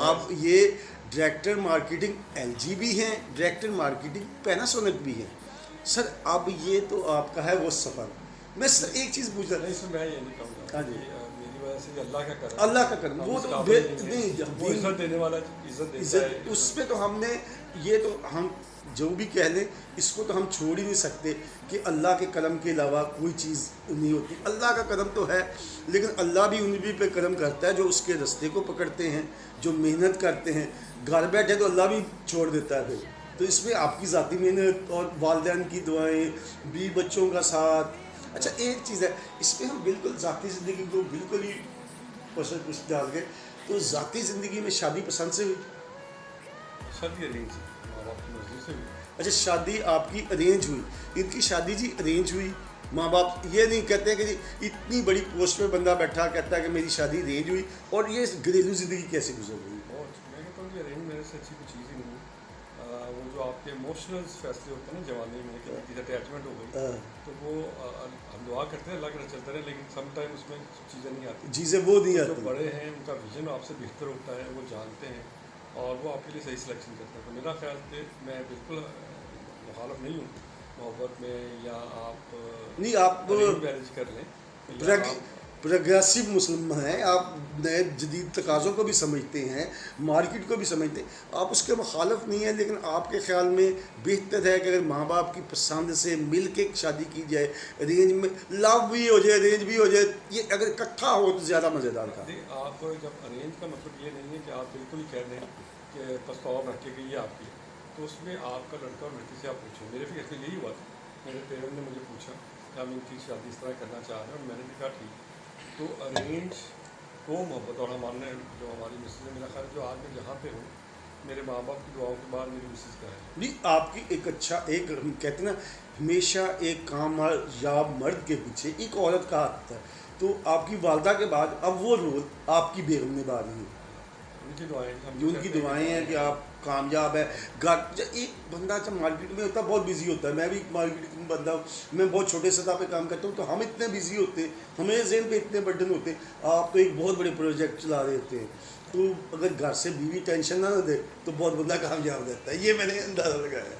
अब ये director marketing LG भी हैं, डायरेक्टर मार्केटिंग पैनासोनिक भी हैं सर। अब ये तो आपका है वो सफ़र। मैं सर एक चीज़ पूछ रहा नहीं सर, मैं ये नहीं कहूँगा। हाँ जी, मेरी वजह से अल्लाह का करम, अल्लाह का करम, वो तो नहीं, वो इज्जत देने वाला इज्जत देता है, इज्जत उस पे तो हमने ये तो हम जो भी कह लें इसको तो हम छोड़ ही नहीं सकते कि अल्लाह के करम के अलावा कोई चीज़ नहीं होती। अल्लाह का करम तो है, लेकिन अल्लाह भी उन भी पे करम करता है जो उसके रास्ते को पकड़ते हैं, जो मेहनत करते हैं। घर बैठे तो अल्लाह भी छोड़ देता है फिर। तो इसमें आपकी ज़ाती मेहनत और वालिदैन की दुआएं, बीवी बच्चों का साथ। अच्छा एक चीज़ है, इस पर हम बिल्कुल ज़ाती ज़िंदगी को बिल्कुल ही पसंद कुछ डाल के, तो ज़ाती ज़िंदगी में शादी पसंद से हुई? शादी अरेंज माँ बाप की मर्जी से हुई। अच्छा शादी आपकी अरेंज हुई, इनकी शादी जी अरेंज हुई। माँ बाप ये नहीं कहते हैं कि जी इतनी बड़ी पोस्ट पे बंदा बैठा कहता है कि मेरी शादी अरेंज हुई, और ये घरेलू ज़िंदगी कैसे गुजर गई? बहुत मैं कहता हूँ कि अरेंज मेरे से अच्छी कोई चीज़ ही नहीं है। वो जो आपके इमोशनल फैसले होते हैं ना जवानी में कि किसी अटैचमेंट हो गई, तो वो हम दुआ करते हैं अल्लाह का चलता रहे, लेकिन सम टाइम उसमें चीज़ें नहीं आती। चीज़ें वो नहीं जो आती। बड़े हैं उनका विजन आपसे बेहतर होता है, वो जानते हैं और वो आपके लिए सही सिलेक्शन करते हैं। तो मेरा ख्याल से मैं बिल्कुल मुखालफ नहीं हूँ मोहब्बत में, या आप नहीं आप मैरिज कर लें। प्रोग्रेसिव मुस्लिम हैं, आप नए जदीद तकाज़ों को भी समझते हैं, मार्केट को भी समझते हैं, आप उसके मुखालफ नहीं है। लेकिन आपके ख्याल में बेहतर है कि अगर माँ बाप की पसंद से मिल के शादी की जाए, अरेंज में लव भी हो जाए अरेंज भी हो जाए, ये अगर इकट्ठा हो तो ज़्यादा मज़ेदार था। आप जब अरेंज का मतलब ये नहीं है कि आप बिल्कुल ही कह दें कि प्रस्ताव रख के ये आपकी, तो उसमें आपका लड़का और लड़की से आप पूछें। मेरे भी ऐसे यही हुआ था, मेरे पेरेंट्स ने मुझे पूछा कि हम इनकी शादी इस तरह करना चाह रहे हैं, और मैंने भी कहा ठीक। तो अरेंज को मोहब्बत, और हमारे जो हमारी मिसेज है, मेरा ख्याल जो आज मैं जहाँ पे हूँ मेरे माँ बाप की दुआओं के बाद मेरी मिसेज का है। नहीं आपकी एक अच्छा एक हम कहते हैं ना हमेशा एक कामयाब मर्द के पीछे एक औरत का हाथ होता है, तो आपकी वालदा के बाद अब वो रोल आपकी बेगम निभा रही है। उनकी दुआएं, उनकी दुआएं हैं कि आप कामयाब है। एक बंदा जब मार्केट में होता है बहुत बिजी होता है, मैं भी मार्केट में बंदा हूँ, मैं बहुत छोटे सतह पे काम करता हूँ, तो हम इतने बिजी होते हैं, हमें ज़हन पे इतने बर्डन होते हैं। आप तो एक बहुत बड़े प्रोजेक्ट चला रहे होते हैं, तो अगर घर से बीवी टेंशन ना दे तो बहुत बंदा कामयाब रहता है, ये मैंने अंदाज़ा लगाया है।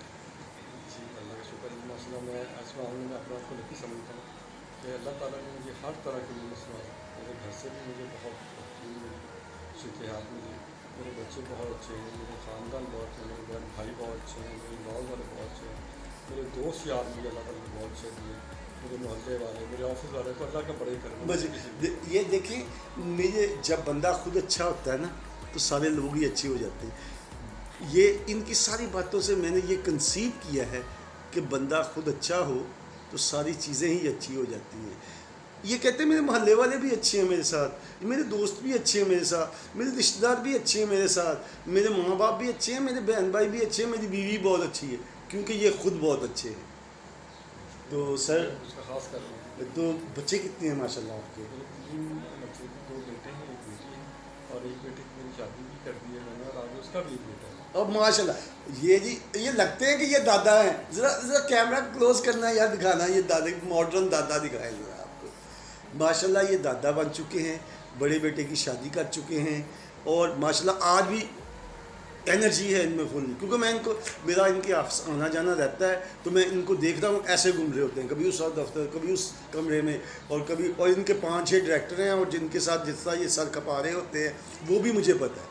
जी अल्लाह का शुक्र है। माशाल्लाह मैं इस मामले में अपने आप को लकी समझता हूँ कि अल्लाह ताला ने मुझे हर तरह के लिए सुनाया। मेरे घर से भी मुझे बहुत शिकायत मिली, मेरे बच्चे बहुत अच्छे हैं, मेरे ख़ानदान बहुत अच्छे हैं, मेरे बहन भाई बहुत अच्छे हैं, मेरे गाँव वाले बहुत अच्छे हैं, मेरे दोस्त यार मुझे अल्लाह ताला ने बहुत अच्छे दिए, मेरे मोहल्ले वाले, मेरे ऑफिस वाले, तो अल्लाह का बड़े करम। बस ये देखें मेरे जब बंदा खुद अच्छा होता है ना तो सारे लोग ही अच्छे हो जाते हैं। ये इनकी सारी बातों से मैंने ये कंसीव किया है कि बंदा खुद अच्छा हो तो सारी चीज़ें ही अच्छी हो जाती हैं। ये कहते हैं मेरे मोहल्ले वाले भी अच्छे हैं मेरे साथ, मेरे दोस्त भी अच्छे हैं मेरे साथ, मेरे रिश्तेदार भी अच्छे हैं मेरे साथ, मेरे माँ बाप भी अच्छे हैं, मेरे बहन भाई भी अच्छे हैं, मेरी बीवी बहुत अच्छी है, क्योंकि ये खुद बहुत अच्छे हैं। तो सर उसका खास कर तो बच्चे कितने हैं माशाल्लाह आपके? तीन बच्चे, दो बेटे हैं, एक बेटी है, और एक बेटे की मेरी शादी भी कर दी है मैंने, और आगे उसका भी एक बेटा है। अब माशाल्लाह ये जी ये लगते हैं कि ये दादा हैं। ज़रा कैमरा क्लोज करना है यार, दिखाना ये दादा, मॉडर्न दादा दिखाएं ज़रा आपको। माशाल्लाह ये दादा बन चुके हैं, बड़े बेटे की शादी कर चुके हैं, और माशाल्लाह आज भी एनर्जी है इनमें फुल, क्योंकि मैं इनको मेरा इनके ऑफिस आना जाना रहता है, तो मैं इनको देखता हूँ ऐसे घूम रहे होते हैं, कभी उस दफ्तर, कभी उस कमरे में, और कभी, और इनके 5-6 डायरेक्टर हैं, और जिनके साथ जिस तरह ये सर खपा रहे होते हैं वो भी मुझे पता है।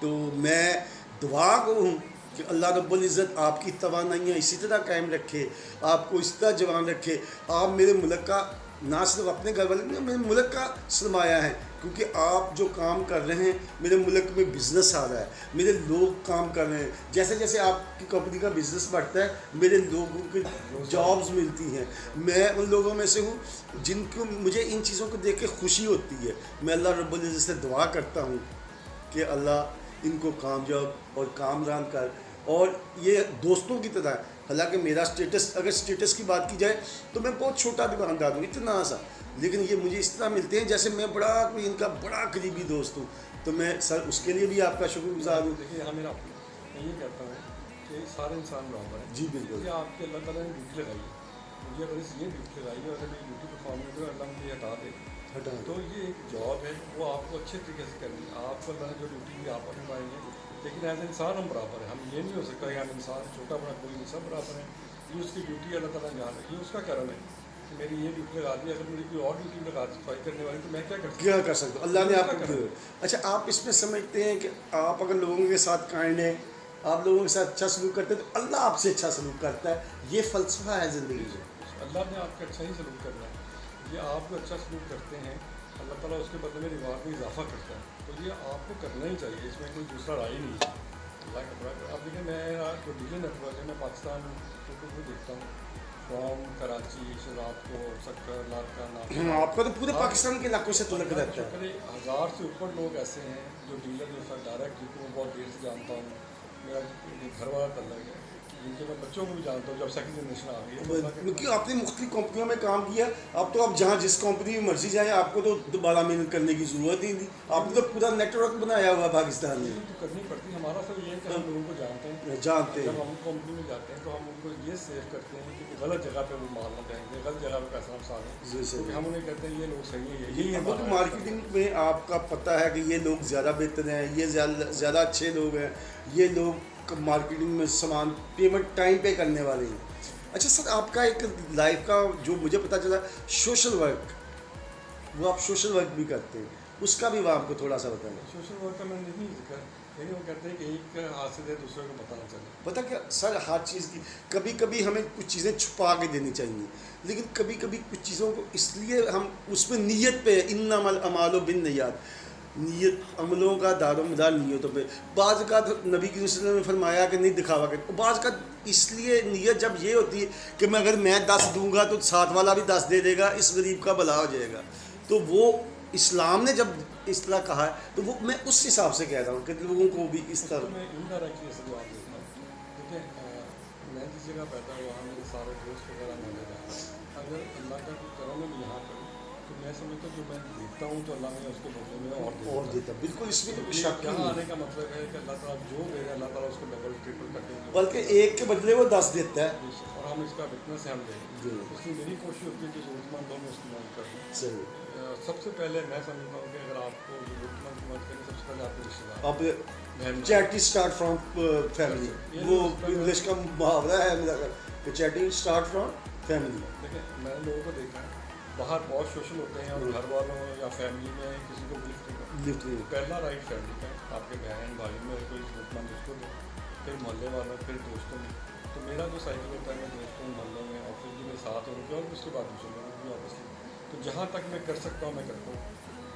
तो मैं दुआ करूँ कि अल्लाह रब्बुल इज़्ज़त आपकी तवानाइयाँ इसी तरह कायम रखे, आपको इस तरह जवान रखे। आप मेरे मुल्क का ना सिर्फ अपने घर वाले नहीं, मेरे मुल्क का सरमाया है, क्योंकि आप जो काम कर रहे हैं मेरे मुल्क में बिज़नेस आ रहा है, मेरे लोग काम कर रहे हैं, जैसे जैसे आपकी कंपनी का बिज़नेस बढ़ता है मेरे लोगों की जॉब्स मिलती हैं। मैं उन लोगों में से हूँ जिनको मुझे इन चीज़ों को देख के खुशी होती है। मैं अल्लाह रब्बुल इज़्ज़त से दुआ करता हूँ कि अल्लाह इनको कामयाब और कामरान कर, और ये दोस्तों की तरह है। हालांकि मेरा स्टेटस, अगर स्टेटस की बात की जाए तो मैं बहुत छोटा दुकानदार हूँ, इतना सा, लेकिन ये मुझे इस तरह मिलते हैं जैसे मैं बड़ा कोई इनका बड़ा करीबी दोस्त हूँ। तो मैं सर उसके लिए भी आपका शुक्रगुजार हूँ। देखिए यहाँ मेरा मैं ये कहता हूँ कि सारे इंसान बराबर हैं। जी बिल्कुल। ये आपके अल्लाह ताला ने ड्यूटी लगाई है, मुझे अगर ये ड्यूटी लगाई है, अगर मेरी ड्यूटी परफॉर्मेंस है अल्लाह मुझे हटा दे, तो ये एक जॉब है, वो आपको अच्छे तरीके से करनी है। आपको अल्लाह ने जो ड्यूटी दी आप निभाएंगे, लेकिन एज इंसान हम बराबर हैं। हम ये नहीं हो सकता कि हम इंसान छोटा बड़ा कोई नहीं, सब बराबर हैं। ये उसकी ड्यूटी अल्लाह ताला ने जान रखी है, उसका कर्म है कि मेरी ये ड्यूटी लगा दी। अगर मेरी कोई और ड्यूटी लगा दी सफाई करने वाली, तो मैं क्या कर सकता क्या कर सकते हो, अल्लाह ने उसका आपको कर्म दिया। अच्छा, आप इसमें समझते हैं कि आप अगर लोगों के साथ काइंड हैं, आप लोगों के साथ अच्छा सलूक करते हैं, तो अल्लाह आपसे अच्छा सलूक करता है। ये फ़लसफ़ा है ज़िंदगी का। अल्लाह ने आपका अच्छा ही सलूक करना है। ये आप जो अच्छा सलूक करते हैं, अल्लाह ताला उसके बदले में रिवार्ड में इजाफा करता है। तो ये आपको करना ही चाहिए, इसमें कोई दूसरा राय नहीं है। अल्लाह का बड़ा। अब देखिए, मैं जो डिवीजन नेटवर्क है, मैं पाकिस्तान को देखता हूँ, फ्रॉम कराची, शराब को, सक्कर, लारका, आपका तो पूरे पाकिस्तान के इलाकों से तुलक रहता है। 1000 से ऊपर लोग ऐसे हैं जो डीलर के साथ डायरेक्ट, जिनको मैं बहुत देर से जानता हूँ, मेरा घर वाला तल्लक है, जिनके मैं बच्चों को भी जानता हूँ, जब सेकंड जनरेशन आ गई है। क्योंकि आपने मुख्तलिफ कंपनियों में काम किया, अब तो आप जहाँ जिस कंपनी में मर्जी जाए, आपको तो दोबारा मेहनत करने की ज़रूरत ही नहीं। आपने तो पूरा नेटवर्क बनाया हुआ पाकिस्तान में। तो करनी पड़ती है। हमारा सब ये है कि हम लोगों को जानते हैं, जानते जब हैं। हम कंपनी में जाते हैं तो हम उनको ये सेव करते हैं कि गलत जगह पे वो माल ना जाएंगे, गलत जगह पे पैसा हम सालें। जी सर। क्योंकि हम उन्हें कहते हैं ये लोग सही है, यही है अब तो हमारा। मार्केटिंग में आपका पता है कि ये लोग ज़्यादा बेहतर हैं, ये ज़्यादा अच्छे लोग हैं, ये लोग मार्केटिंग में सामान पेमेंट टाइम पे करने वाले हैं। अच्छा सर, आपका एक लाइफ का जो मुझे पता चला, सोशल वर्क, वो आप सोशल वर्क भी करते हैं, उसका भी आपको थोड़ा सा बताएं। सोशल वर्क का मैंने नहीं जिक्र, लेकिन वो कहते हैं कि एक हाथ से दे दूसरे को पता ना चले। पता क्या सर, हर चीज़ की कभी कभी हमें कुछ चीज़ें छुपा के देनी चाहिए, लेकिन कभी कभी कुछ चीज़ों को इसलिए हम उसमें नीयत पे, इन्नमल अमालो बिन नियत, नीयत अमलों का दारोमदार नीयतों पे। बाज़ का नबी की वसल्लम ने फरमाया कि नहीं दिखावा कर, बाज़ का इसलिए नीयत जब ये होती है कि मैं अगर मैं 10 दूंगा तो साथ वाला भी 10 दे देगा, इस गरीब का भला हो जाएगा। तो वो इस्लाम ने जब इस तरह कहा है, तो वो मैं उस हिसाब से कह रहा हूँ कि लोगों को भी इस उसको तरह। मैं इनडायरेक्टली ऐसे जवाब देता हूँ। देखिए, मैं जिस जगह पैदा हुआ, मेरे सारे दोस्त वगैरह मौजूद हैं। अगर अल्लाह का कोई करम है यहाँ पर, तो मैं समझता हूँ जो मैं देखता हूँ तो अल्लाह ने उसके बदले में और देता बिल्कुल, इसमें तो ये शक ही यहाँ नहीं। आने का मतलब है कि अल्लाह ताला जो दे रहा है, अल्लाह ताला उसको डबल ट्रिपल कर देंगे। बल्कि एक के बदले वो 10 देता है। और हम इसका विटनेस है, हम देंगे। जी। इसलिए मेरी कोशिश होती है कि ज़रूरतमंदों में इस्तेमाल करूँ। सही। सबसे पहले मैं समझता हूँ कि अगर आपको ज़रूरतमंद की मदद करें, सबसे पहले आपके रिश्तेदार, अब बहन, चैरिटी स्टार्ट फ्रॉम फैमिली, वो इंग्लिश का मुहावरा है मेरा कि चैरिटी स्टार्ट फ्रॉम फैमिली। देखिए, मैंने लोगों को देखा है, बाहर बहुत सोशल होते हैं और घर वालों या फैमिली में किसी को लिफ्ट नहीं। पहला राइट फैमिली का है, आपके बहन भाई में कोई ज़रूरतमंद उसको दो, फिर मोहल्ले वालों, फिर दोस्तों में। तो मेरा जो साइकिल होता है, मैं दोस्तों, मोहल्लों में, ऑफिस में साथ होंगे और उसके बाद दूसरे लोगों भी ऑफिस में। तो जहाँ तक मैं कर सकता हूँ मैं करता हूँ,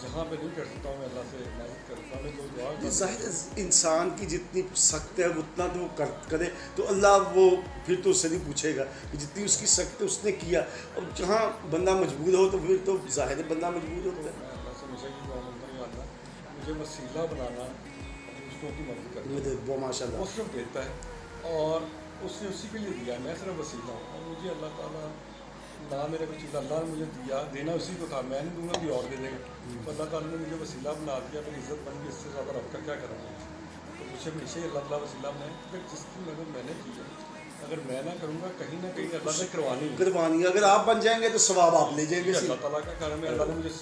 जहाँ पे नहीं कर सकता हूँ मैं अल्लाह से मदद करता हूँ। मैं जो दुआ ज़ाहिर इंसान की जितनी सख्त है उतना तो करे, तो अल्लाह वो फिर तो उससे नहीं पूछेगा कि जितनी उसकी सख्त है उसने किया। और जहाँ बंदा मजबूर हो तो फिर तो ज़ाहिर बंदा मजबूर होता है। मैं अल्लाह से हमेशा की दुआ मांगता हूँ, अल्लाह मुझे वसीला बनाना, दूसरों की मदद करना, वो माशाल्लाह वो सिर्फ देता है और उसने उसी के लिए दिया। मैं सिर्फ वसीला हूँ और मुझे अल्लाह ताला ना मेरे को चीज़, अल्लाह ने मुझे दिया, देना उसी को था, मैं नहीं दूंगा भी और दे देगा। तो अल्लाह ताला ने मुझे वसीला बना दिया, मेरी इज़्ज़त बन गई, इससे ज़्यादा रब का क्या करूँगा। तो मुझे हमेशा ही अल्लाह ताला वसीला बनाए, अगर जिसकी मदद मैंने की है, अगर मैं ना करूँगा, कहीं ना कहीं अल्लाह ने करवानी। अगर आप बन जाएंगे तो सवाब आप ले जाएंगे। अल्लाह ताला का करम है, अल्लाह ने मुझे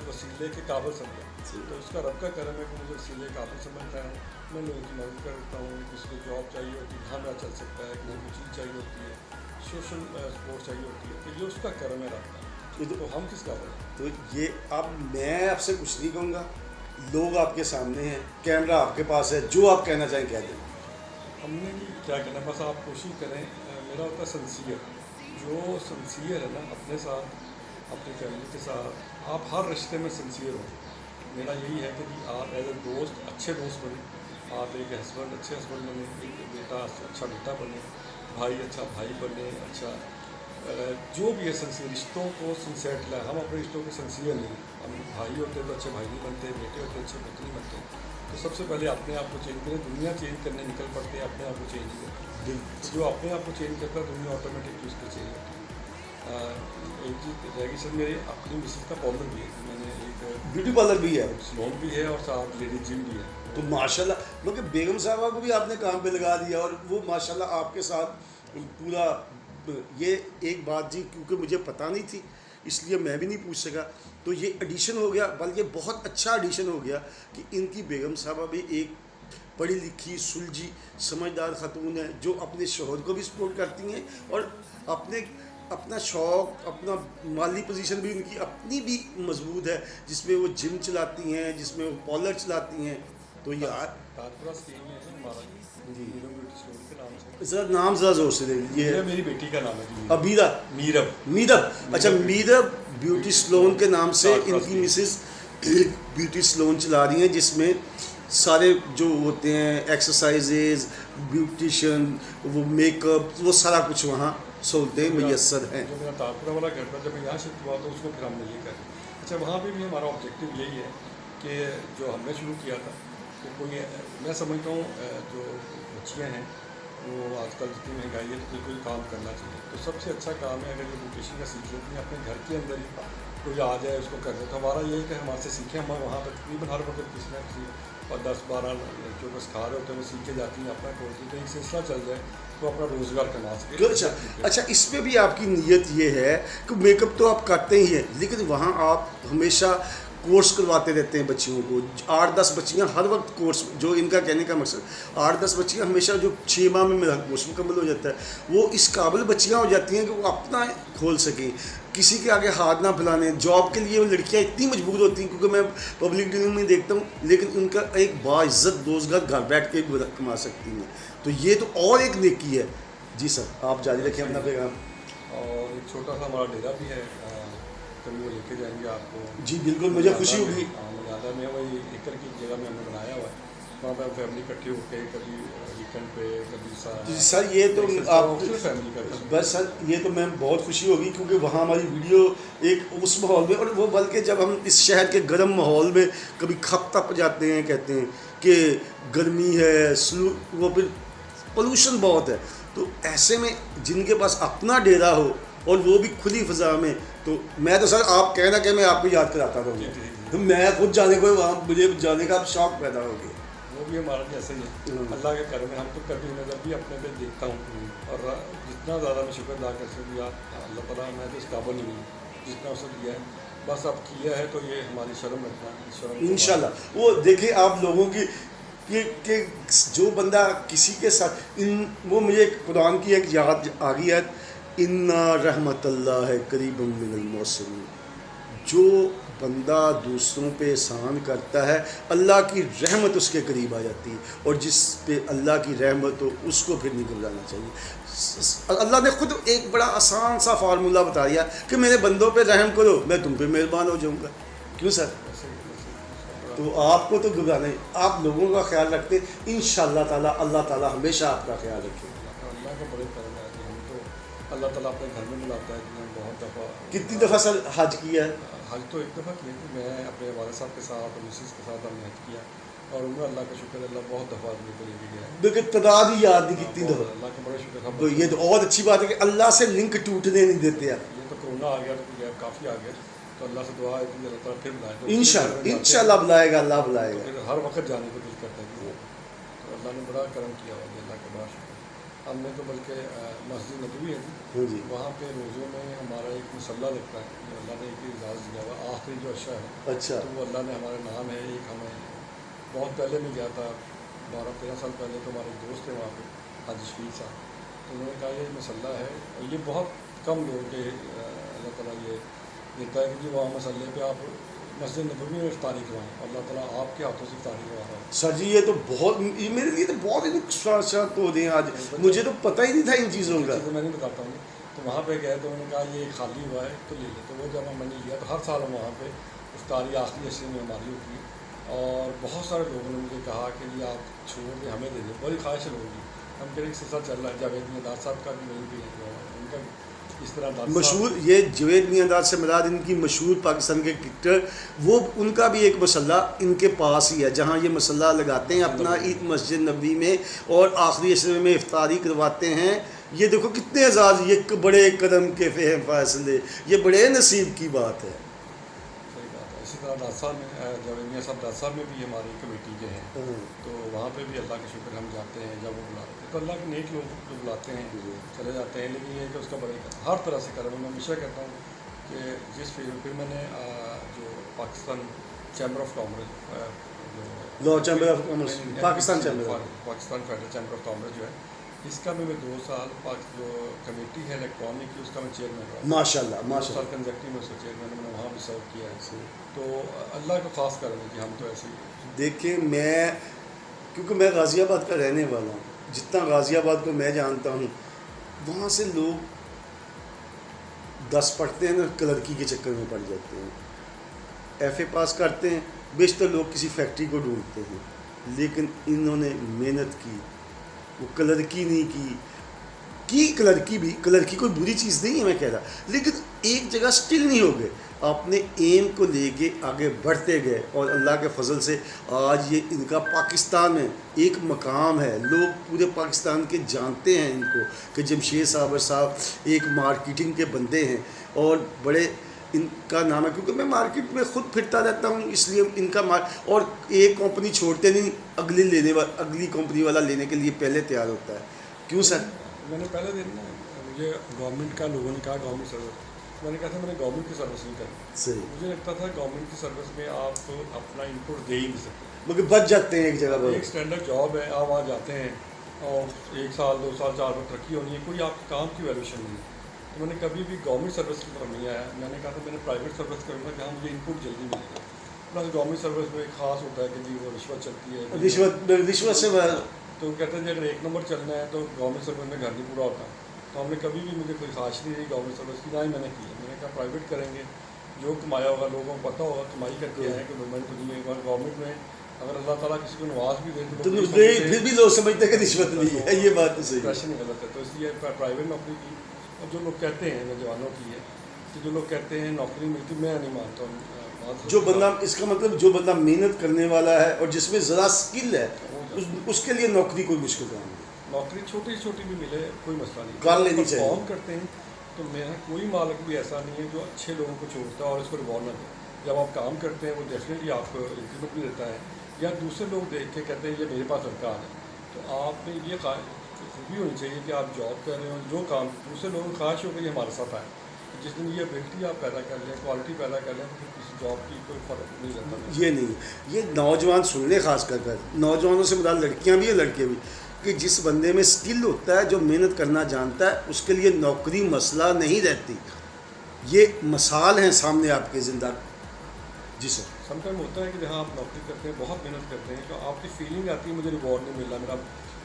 वसीले के काबिल समझा। तो उसका रब का करम है कि मुझे वसीले के काबिल समझता है। मैं लोगों की मदद करता हूँ, किसी को जॉब चाहिए होती है, कहाँ चल सकता है, किसी को चीज़ चाहिए होती है, सोशल सपोर्ट चाहिए होती है, तो ये उसका कर्म है रब का। तो हम किसका करें? तो ये अब मैं आपसे कुछ नहीं कहूँगा, लोग आपके सामने हैं, कैमरा आपके पास है, जो आप कहना चाहें कह दें। हमने भी क्या करना, बस आप कोशिश करें। मेरा होता है सिंसियर, जो सिंसियर है ना अपने साथ, अपनी फैमिली के साथ, आप हर रिश्ते में सिंसियर हो। मेरा यही है कि आप एज ए दोस्त अच्छे दोस्त बने, आप एक हस्बैंड अच्छे हस्बैंड बने, एक बेटा अच्छा बेटा बने, भाई अच्छा भाई बने, अच्छा जो भी है सिंसियर, रिश्तों को सिंसियर लाए। हम अपने रिश्तों को सिंसियर नहीं, हम भाई होते तो अच्छे भाई नहीं बनते, बेटे होते अच्छे बेटे नहीं बनते। तो सबसे पहले अपने आप को चेंज करें। दुनिया चेंज करने निकल पड़ते हैं, अपने आप को चेंज करें। जो अपने आप को चेंज करता है, दुनिया ऑटोमेटिकली उसको चेंज होती है। एक चीज़ रहेगी सर, मेरे अपनी मिसेज का पार्लर भी है, मैंने एक ब्यूटी पार्लर भी है, सलून भी है और साथ लेडीज जिम भी है। तो माशाल्लाह, क्योंकि बेगम साहबा को भी आपने काम पे लगा दिया और वो माशाल्लाह आपके साथ पूरा। ये एक बात जी, क्योंकि मुझे पता नहीं थी इसलिए मैं भी नहीं पूछ सका, तो ये एडिशन हो गया, बल्कि बहुत अच्छा एडिशन हो गया कि इनकी बेगम साहबा भी एक पढ़ी लिखी सुलझी समझदार खातून हैं जो अपने शोहर को भी सपोर्ट करती हैं और अपना शौक़ अपना माली पोजीशन भी उनकी अपनी भी मजबूत है, जिसमें वो जिम चलाती हैं, जिसमें वो पार्लर चलाती हैं। तो यार ताजपुरा स्कीम में है हमारा जी। मीरम ब्यूटी स्टोर के नाम से। ज़रा नाम ज़रा जोर से दें। ये ये मेरी बेटी का नाम है जी। अबीरा मीरब। मीरब, अच्छा मीरब ब्यूटी सलोन के नाम से इनकी मिसेस ब्यूटी सलोन चला रही हैं, जिसमें सारे जो होते हैं एक्सरसाइजेज, ब्यूटिशियन, वो मेकअप, वो सारा कुछ वहाँ सहूलतें मैसर हैं। जो मेरा ताजपुरा वाला घर था, जब मैं यहाँ शिफ्ट हुआ तो उसको फिर हमने ये कर। अच्छा, वहाँ पे भी हमारा ऑब्जेक्टिव यही है कि जो हमने शुरू किया था कि कोई, मैं समझता हूँ जो बच्चियाँ हैं वो आजकल जितनी महंगाई है तो कोई काम करना चाहिए, तो सबसे अच्छा काम है अगर ये ब्यूटिशियन का सीख लेती हैं अपने घर के अंदर ही, कोई आ जाए उसको करने। तो हमारा ये है कि हमारे से सीखें। हम वहाँ पर तकरीबन हर वक्त किसी न किसी और 10-12 जो बस खा रहे होते हैं वो सीख के जाती हैं, अपना खोलती हैं, तो एक सिलसिला चल जाए तो अपना रोज़गार कमा सके। अच्छा इसमें भी आपकी नीयत ये है कि मेकअप तो आप करते ही हैं, लेकिन वहाँ आप हमेशा कोर्स करवाते रहते हैं बच्चियों को। 8-10 बच्चियाँ हर वक्त कोर्स, जो इनका कहने का मकसद 8-10 बच्चियाँ हमेशा, जो 6 माह में मेरा कोर्स मुकम्मल हो जाता है, वो इस काबिल बच्चियाँ हो जाती हैं कि वो अपना खोल सकें, किसी के आगे हाथ ना फैलाने। जॉब के लिए वो लड़कियाँ इतनी मजबूर होती हैं, क्योंकि मैं पब्लिक डीलिंग में देखता हूँ, लेकिन उनका एक बाइज़्ज़त रोज़गार घर बैठ के भी कमा सकती हैं। तो ये तो और एक नेकी है। जी सर, आप जारी रखें अपना पैगाम। और एक छोटा सा हमारा डेरा भी है, कभी वो लेके जाएंगे आपको। जी बिल्कुल, मुझे खुशी होगी। मर्यादा में वही एकड़ की जगह में हमने बनाया हुआ है, वहाँ पर फैमिली इकट्ठी होकर कभी वीकेंड पे कभी सर ये तो आप फैमिली का बस सर, ये तो मैम बहुत खुशी होगी, क्योंकि वहाँ हमारी वीडियो एक उस माहौल में, और वो बल्कि जब हम इस शहर के गर्म माहौल में कभी खप तप जाते हैं, कहते हैं कि गर्मी है, वो फिर पोल्यूशन बहुत है, तो ऐसे में जिनके पास अपना डेरा हो और वो भी खुली फ़ज़ा में, तो मैं तो सर आप कहना कि मैं आपको याद कराता रहूँगा, तो मैं खुद जाने को वहाँ, मुझे जाने का शौक़ पैदा हो गया। वो भी हमारा जैसे ही है, अल्लाह के करम में। हम तो कभी नज़र भी अपने पे देखता हूँ, और जितना ज़्यादा मैं शुक्र अदा कर सकूँ यार अल्लाह ताला, मैं तो इस काबिल नहीं हूँ जितना उसने दिया है, बस अब किया है तो ये हमारी शर्म रखना इंशाल्लाह। वो देखिए आप लोगों की कि जो बंदा किसी के साथ वो मुझे कुरान की एक याद आ गई है, इन्ना रहमतुल्लाह करीबुम मिनल मोहसिनीन। जो बंदा दूसरों पे एहसान करता है, अल्लाह की रहमत उसके करीब आ जाती है, और जिस पे अल्लाह की रहमत हो उसको फिर नहीं घबराना चाहिए। अल्लाह ने खुद एक बड़ा आसान सा फार्मूला बता दिया कि मेरे बंदों पे रहम करो, मैं तुम पे मेहरबान हो जाऊँगा। क्यों सर? तो आपको तो घबराना नहीं, आप लोगों का ख्याल रखते, इंशाअल्लाह ताला अल्लाह ताला हमेशा आपका ख्याल रखेगा। अल्लाह का बड़े करम है कि हम तो अल्लाह ताला अपने घर में बुलाता है कि हम बहुत दफ़ा। कितनी दफ़ा सर हज किया है? हज तो एक दफ़ा किया थी, मैं अपने वाले साहब के साथ और मिसेस के साथ हमने हज किया, और उम्र अल्लाह का शुक्र, अल्लाह बहुत दफ़ा आदमी को लेके गया है। देखिए तादाद ही याद नहीं कितनी दफ़ा। अल्लाह का बड़ा शुक्र। तो ये तो और अच्छी बात है कि अल्लाह से लिंक टूटने नहीं देते आप। ये तो कोरोना आ गया तो गैप काफ़ी आ गया, तो अल्लाह से दुआ है कि अल्लाह ताला फिर बुलाए। इंशाअल्लाह बुलाएगा, अल्लाह बुलाएगा। फिर हर वक्त जाने को दिल करता है, तो अल्लाह ने बड़ा करम किया हुआ है, अल्लाह का बड़ा शुक्र। हमने तो बल्कि मस्जिद नबवी है जी, वहाँ पे रोज़ों में हमारा एक मसल्ला लगता है, जो अल्लाह ने एक इजाज़त दिया हुआ आखिरी जो अशा है। अच्छा, तो वो अल्लाह ने हमारे नाम है एक। हमें बहुत पहले मैं गया था, 12-13 साल पहले, तो हमारे दोस्त थे वहाँ पे हाजी शफीक साहब, तो उन्होंने कहा ये मसल्ला है, और ये बहुत कम लोगों के अल्लाह ताला ये देता है कि जी वहाँ मसल्ले पे आप मस्जिद नबवी में इफ्तारी करवाएं, अल्लाह ताला आपके हाथों से इफ्तारी करवा रहा है। सर जी ये तो बहुत, ये मेरे लिए तो बहुत ही नुकसान हो रहे हैं आज, मुझे तो पता ही नहीं था इन चीज़ों का। तो मैं नहीं बताता हूँ। तो वहाँ पे गए तो उन्होंने कहा ये खाली हुआ है तो ले ले, तो वो जब हमने लिया तो हर साल हम वहाँ पे इफ्तारी आखिरी अशरे में हमारी होती है, और बहुत सारे लोगों ने मुझे कहा कि ये आप छोड़ के हमें दे दें, बड़ी ख्वाहिश है लोगों की। हम कह रहे सिलसिला चल रहा है, जावेद मियाँदाद साहब का भी वहीं पे है, उनका इस तरह मशहूर, ये जावेद मियाँदाद से मुराद इनकी मशहूर पाकिस्तान के क्रिकेटर, वो उनका भी एक मसल्ला इनके पास ही है, जहाँ ये मसल्ला लगाते हैं अपना ईद मस्जिद नबी में, और आखिरी अशरे में इफ्तारी करवाते हैं। ये देखो कितने एजाज़, ये बड़े कदम के फ़हम फ़ैसले, ये बड़े नसीब की बात है। सही बात है। इसी तरह दासा में जावेद मियाँ साहब दासा में भी हमारी कमेटी के हैं, तो वहाँ पे भी अल्लाह का शुक्र हम जाते हैं, जब वो बुलाते हैं तो अल्लाह के नेक लोग जो बुलाते हैं चले जाते हैं, लेकिन ये कि उसका बड़े हर तरह से करम। मैं हमेशा कहता हूँ कि जिस फिर मैंने जो Pakistan chamber of commerce Lahore chamber of commerce, Pakistan chamber of Pakistan federal chamber of commerce जो है, इसका भी मैं 2 साल जो कमेटी है इलेक्ट्रॉनिक की, उसका मैं चेयरमैन रहा। माशाल्लाह 2 माशाल्लाह। साल कंजक्टिव में उसका चेयरमैन, मैंने वहाँ भी सर्व किया है। तो अल्लाह को खास कर कि हम तो ऐसे ही। देखिए मैं, क्योंकि मैं गाज़ियाबाद का रहने वाला हूँ, जितना गाज़ियाबाद को मैं जानता हूँ, वहाँ से लोग 10 पढ़ते हैं ना, क्लर्की के चक्कर में पड़ जाते हैं, FA पास करते हैं, बेशतर लोग किसी फैक्ट्री को ढूंढते हैं, लेकिन इन्होंने मेहनत की, वो क्लर्की नहीं की क्लर्की कोई बुरी चीज़ नहीं है मैं कह रहा, लेकिन एक जगह स्टिल नहीं हो गए, अपने एम को लेके आगे बढ़ते गए, और अल्लाह के फजल से आज ये इनका पाकिस्तान में एक मकाम है, लोग पूरे पाकिस्तान के जानते हैं इनको कि जमशेद साहब एक मार्केटिंग के बंदे हैं और बड़े इनका नाम है, क्योंकि मैं मार्केट में ख़ुद फिरता रहता हूँ, इसलिए इनका और एक कंपनी छोड़ते नहीं, अगली कंपनी वाला लेने के लिए पहले तैयार होता है। क्यों सर? मैंने पहले दिन ना, मुझे गवर्नमेंट का लोगों ने कहा गवर्नमेंट सर्विस, मैंने कहा था मैंने गवर्नमेंट की सर्विस नहीं करनी। सही। मुझे लगता था गवर्नमेंट की सर्विस में आप अपना इनपुट दे ही नहीं सकते, मगर बच जाते हैं एक जगह पर। एक स्टैंडर्ड जॉब है, आप वहाँ जाते हैं और 1 साल 2 साल 4 साल तरक्की होनी है, कोई आपके काम की वैल्यूशन नहीं है। तो मैंने कभी भी गवर्नमेंट सर्विस की तरफ नहीं आया, मैंने कहा था मैंने प्राइवेट सर्विस करूँगा जहाँ मुझे इनपुट जल्दी मिलेगा। प्लस गवर्नमेंट सर्विस में खास होता है कि जी वो रिश्वत चलती है, रिश्वत से तो कहते हैं अगर 1 नंबर चलना है तो गवर्नमेंट सर्विस में घर नहीं पूरा होता। तो हमने कभी भी, मुझे कोई ख्वाहिश नहीं रही गवर्नमेंट सर्विस की, ना ही मैंने की है। मैंने कहा प्राइवेट करेंगे, जो कमाया होगा लोगों को पता होगा, कमाई करके आए कि गवर्नमेंट को नहीं है। गवर्नमेंट में अगर अल्लाह ताला किसी को नवाज भी दे तो फिर भी लोग समझते हैं कि रिश्वत ली है, ये बात तो सही है। प्रश्न गलत है। तो इसलिए प्राइवेट नौकरी की, और जो लोग कहते हैं नौजवानों की है कि जो लोग कहते हैं नौकरी मिलती, मैं नहीं मानता हूँ। जो बंदा, इसका मतलब जो बंदा मेहनत करने वाला है और जिसमें ज़रा स्किल है, उसके लिए नौकरी कोई मुश्किल काम नहीं। नौकरी छोटी छोटी भी मिले कोई मसला नहीं, कर लेनी चाहिए। परफॉर्म करते हैं तो मेरा कोई मालिक भी ऐसा नहीं है जो अच्छे लोगों को छोड़ता है और इसको रिवॉर्ड ना दे। जब आप काम करते हैं वो डेफिनेटली आपको इंक्रीमेंट भी देता है, या दूसरे लोग देख के कहते हैं ये मेरे पास लड़का है। तो आप में ये खूबी होनी चाहिए कि आप जॉब कर रहे हो, जो काम दूसरे लोगों की ख्वाहिश हो कि ये हमारे साथ आए, जिस दिन ये एबिलिटी आप पैदा कर लें, क्वालिटी पैदा कर लें, तो फिर किसी जॉब की कोई फ़र्क नहीं रहता। ये नहीं, ये नौजवान सुन ले, खास कर नौजवानों से मुराद लड़कियां भी है लड़के भी, कि जिस बंदे में स्किल होता है, जो मेहनत करना जानता है, उसके लिए नौकरी मसला नहीं रहती। ये मिसाल हैं सामने आपके ज़िंदा। जी सर। समटाइम होता है कि जहाँ आप नौकरी करते हैं, बहुत मेहनत करते हैं, तो आपकी फीलिंग आती है मुझे रिवॉर्ड नहीं मिल रहा, मेरा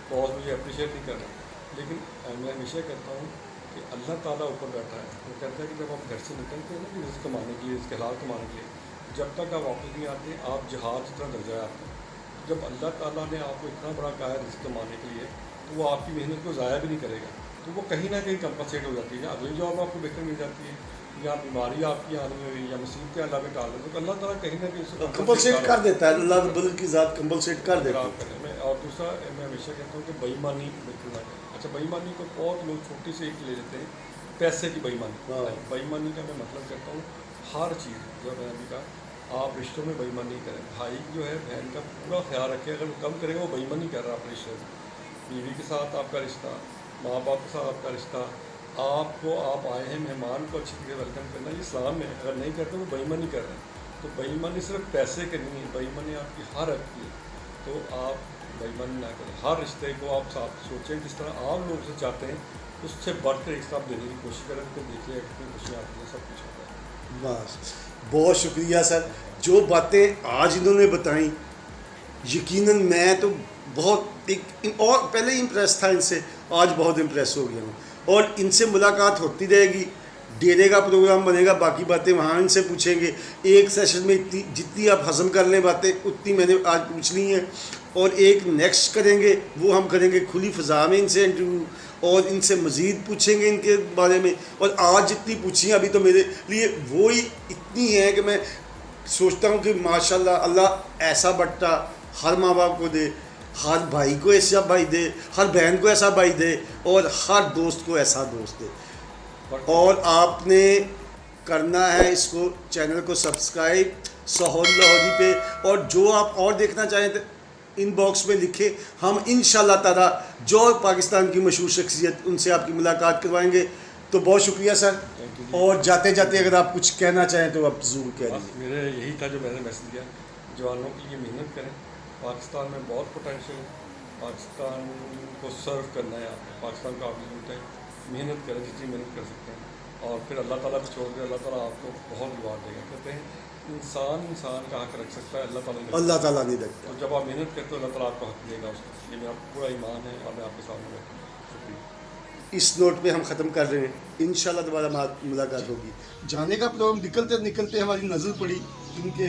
बॉस मुझे अप्रिशिएट नहीं कर रहा। लेकिन मैं हमेशा कहता हूँ कि अल्लाह ताला ऊपर बैठा है, वो कहता है कि जब आप घर से निकलते हैं ना कि रिस्क कमाने के लिए, रिस्क हलाल कमाने के लिए, जब तक आप वापस नहीं आते आप जहाज जितना दर्जा है आपका। जब अल्लाह ताला ने आपको इतना बड़ा कहा है रिस्क कमाने के लिए, तो वो आपकी मेहनत को ज़ाया भी नहीं करेगा, तो वो कहीं ना कहीं कंपनसेट हो जाती है। अगली जॉब आपको बेहतर मिल जाती है, या बीमारी आपकी आनी हुई, या मुसीबतें अल्लाह में टाल देते, तो अल्लाह ताला कहीं ना कहीं कंपलसेट कर देता है, अल्लाह बदल की ज़ात कंपलसेट कर देता है। और दूसरा मैं हमेशा कहता हूँ कि बेईमानी बिल्कुल ना करें। अच्छा, बेईमानी को बहुत लोग छोटी से एक ले लेते हैं, पैसे की बेईमानी। बेईमानी का मैं मतलब करता हूँ हर चीज़, जो मैंने अभी कहा, आप रिश्तों में बेईमानी नहीं करें। भाई जो है बहन का पूरा ख्याल रखें, अगर वो कम करेगा वो बेईमानी कर रहा है अपने रिश्ते में। बीवी के साथ आपका रिश्ता, माँ बाप के साथ आपका रिश्ता, आप आए हैं मेहमान को अच्छी तरह वेलकम करना, ये इस्लाम में अगर नहीं करते वो बेईमानी कर रहे हैं। तो बेईमानी सिर्फ पैसे की नहीं है, बेईमानी आपकी हर हक की है। तो आप बेईमानी ना करें, हर रिश्ते को आप साथ सोचें, जिस तरह आप लोग से चाहते हैं उससे बढ़कर रिश्ता आप देने की कोशिश करें, तो देखिए कितनी खुशियाँ आती हैं, सब कुछ होता है। बस, बहुत शुक्रिया सर। जो बातें आज इन्होंने बताई, यकीनन मैं तो बहुत और पहले ही इम्प्रेस था इनसे, आज बहुत इम्प्रेस हो गया हूँ, और इनसे मुलाकात होती रहेगी। डेरे का प्रोग्राम बनेगा, बाकी बातें वहाँ इनसे पूछेंगे। एक सेशन में इतनी जितनी आप हज़म कर लें बातें, उतनी मैंने आज पूछनी है, और एक नेक्स्ट करेंगे, वो हम करेंगे खुली फ़ज़ा में इनसे इंटरव्यू, और इनसे मज़ीद पूछेंगे इनके बारे में। और आज जितनी पूछी अभी तो मेरे लिए वो ही इतनी है कि मैं सोचता हूँ कि माशाल्लाह अल्लाह ऐसा बट्टा हर माँ बाप को दे, हर भाई को ऐसा भाई दे, हर बहन को ऐसा भाई दे, और हर दोस्त को ऐसा दोस्त दे। और आपने करना है इसको, चैनल को सब्सक्राइब सोहेल लाहौरी पे, और जो आप और देखना चाहें तो इनबॉक्स में लिखें, हम इंशाल्लाह ताला जो पाकिस्तान की मशहूर शख्सियत उनसे आपकी मुलाकात करवाएंगे। तो बहुत शुक्रिया सर, और जाते जाते अगर आप कुछ कहना चाहें तो आप ज़रूर कह दीजिए। मेरे यही था जो मैंने मैसेज दिया, जवानों के लिए मेहनत करें, पाकिस्तान में बहुत पोटेंशियल है, पाकिस्तान को सर्व करना है आपने, पाकिस्तान का आप यूथ है, मेहनत करें जितनी मेहनत कर सकते हैं, और फिर अल्लाह ताला पे छोड़ दे, अल्लाह ताला आपको बहुत रिवार्ड देगा। कहते हैं इंसान का हक रख सकता है, अल्लाह ताला नहीं रख अल्लाह सकता। ताला नहीं देखता। तो जब आप मेहनत करते हो अल्लाह ताला आपको हक देगा उसका, ये मेरा पूरा ईमान है और मैं आपके सामने बैठा हूँ। शुक्रिया। इस नोट पे हम ख़त्म कर रहे हैं। इंशाल्लाह दोबारा मुलाकात होगी। जाने का प्रोग्राम निकलते निकलते हमारी नज़र पड़ी इनके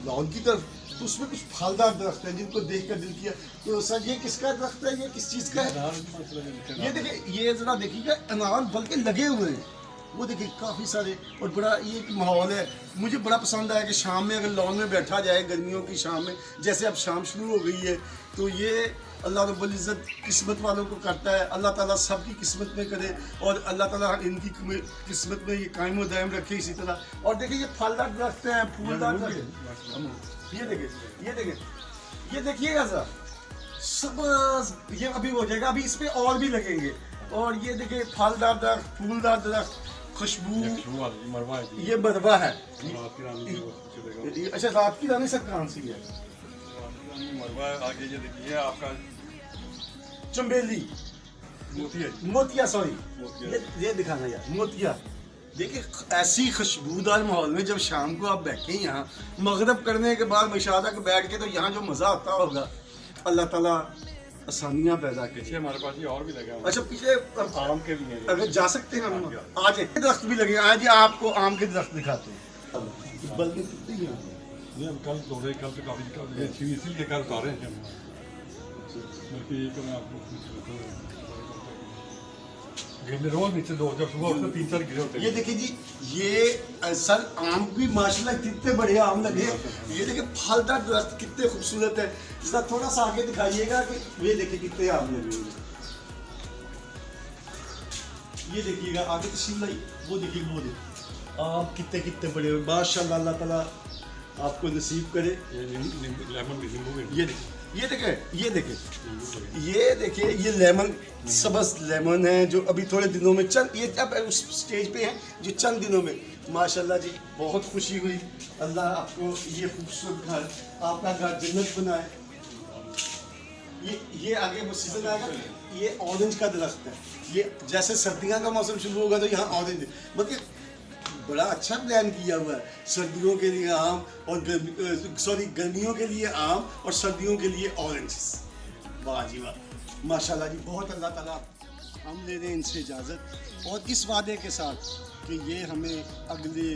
लॉन की तरफ, तो उसमें कुछ फलदार दरख्त हैं जिनको देख कर दिल किया तो सर ये किसका दरख्त है, ये किस चीज़ का है? ये देखिए, ये ज़रा देखिएगा, अनार बल्कि लगे हुए हैं, वो देखिए काफ़ी सारे, और बड़ा ये एक माहौल है। मुझे बड़ा पसंद आया कि शाम में अगर लॉन में बैठा जाए, गर्मियों की शाम में, जैसे अब शाम शुरू हो गई है, तो ये अल्लाह रब्बुल इज़्ज़त किस्मत वालों को करता है। अल्लाह ताला सबकी किस्मत में करे और अल्लाह ताला इनकी किस्मत में ये कायम व दायम रखे इसी तरह। और देखिए ये फलदार दरख्त हैं, फूलदार दरख्त, ये देखिए, ये देखिए, ये देखिएगा सर, सबज ये अभी हो जाएगा, अभी इस पे और भी लगेंगे। और ये देखिए फलदार दरख्त, फूलदार दरख्त, खुशबू, ये मरवा है। अच्छा, रात की रानी सर कहाँ सी है? मरवा आगे ये देखिए आपका चंबेली, मोतिया, सॉरी, ये दिखाना यार, मोतिया। देखिए ऐसी खुशबूदार माहौल में जब शाम को आप बैठे यहाँ मगरब करने के बाद मुशादा के बैठ के, तो यहाँ जो मज़ा आता होगा, अल्लाह ताला आसानियाँ पैदा की। पीछे हमारे पास ये और भी लगे हैं। अच्छा, पीछे आम के भी हैं, अगर जा सकते हैं हम आज, एक दरख्त भी लगे। आज आपको आम के दरख्त दिखाते हैं। बल्कि कितनी हैं? ये हम कल तोड़े, कल से काफ़ी इसीलिए कल उतारे हैं हम, बल्कि ये तो मैं आपको गिरने रोज नीचे दो, जब सुबह उठते 3-4 गिरे होते हैं। ये देखिए जी, ये सर आम भी माशाल्लाह कितने बड़े आम लगे। ये देखिए फलदार दरख्त कितने खूबसूरत है। इसका थोड़ा सा आगे दिखाइएगा कि ये देखिए कितने आम लगे हुए हैं। ये देखिएगा आगे तशरीफ लाई, वो देखिए, वो देखिए आम कितने कितने बड़े हुए माशाल्लाह। अल्लाह ताला आपको नसीब करे। ये देखिए, ये देखे, ये देखे, ये देखिए, ये लेमन, सबस लेमन है जो अभी थोड़े दिनों में चंद, ये अब उस स्टेज पे है जो चंद दिनों में माशाल्लाह जी बहुत खुशी हुई। अल्लाह आपको ये खूबसूरत घर, आपका घर जन्नत बनाए। ये आगे वो सीजन आएगा, ये ऑरेंज का दरख्त है। ये जैसे सर्दियों का मौसम शुरू होगा तो यहाँ ऑरेंज, मतलब बड़ा अच्छा प्लान किया हुआ है। सर्दियों के लिए आम और गर्मियों के लिए आम और सर्दियों के लिए ऑरेंजेस। वाह जी वाह, माशाल्लाह जी, बहुत अल्लाह ताला। हम ले रहे हैं इनसे इजाज़त और इस वादे के साथ कि ये हमें अगले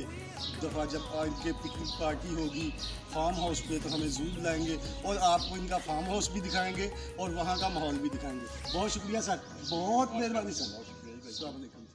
दफ़ा जब इनके पिकनिक पार्टी होगी फार्म हाउस पे, तो हमें ज़रूर बुलाएंगे और आपको इनका फार्म हाउस भी दिखाएंगे और वहाँ का माहौल भी दिखाएंगे। बहुत शुक्रिया सर, बहुत मेहरबानी सर। अस्सलाम वालेकुम।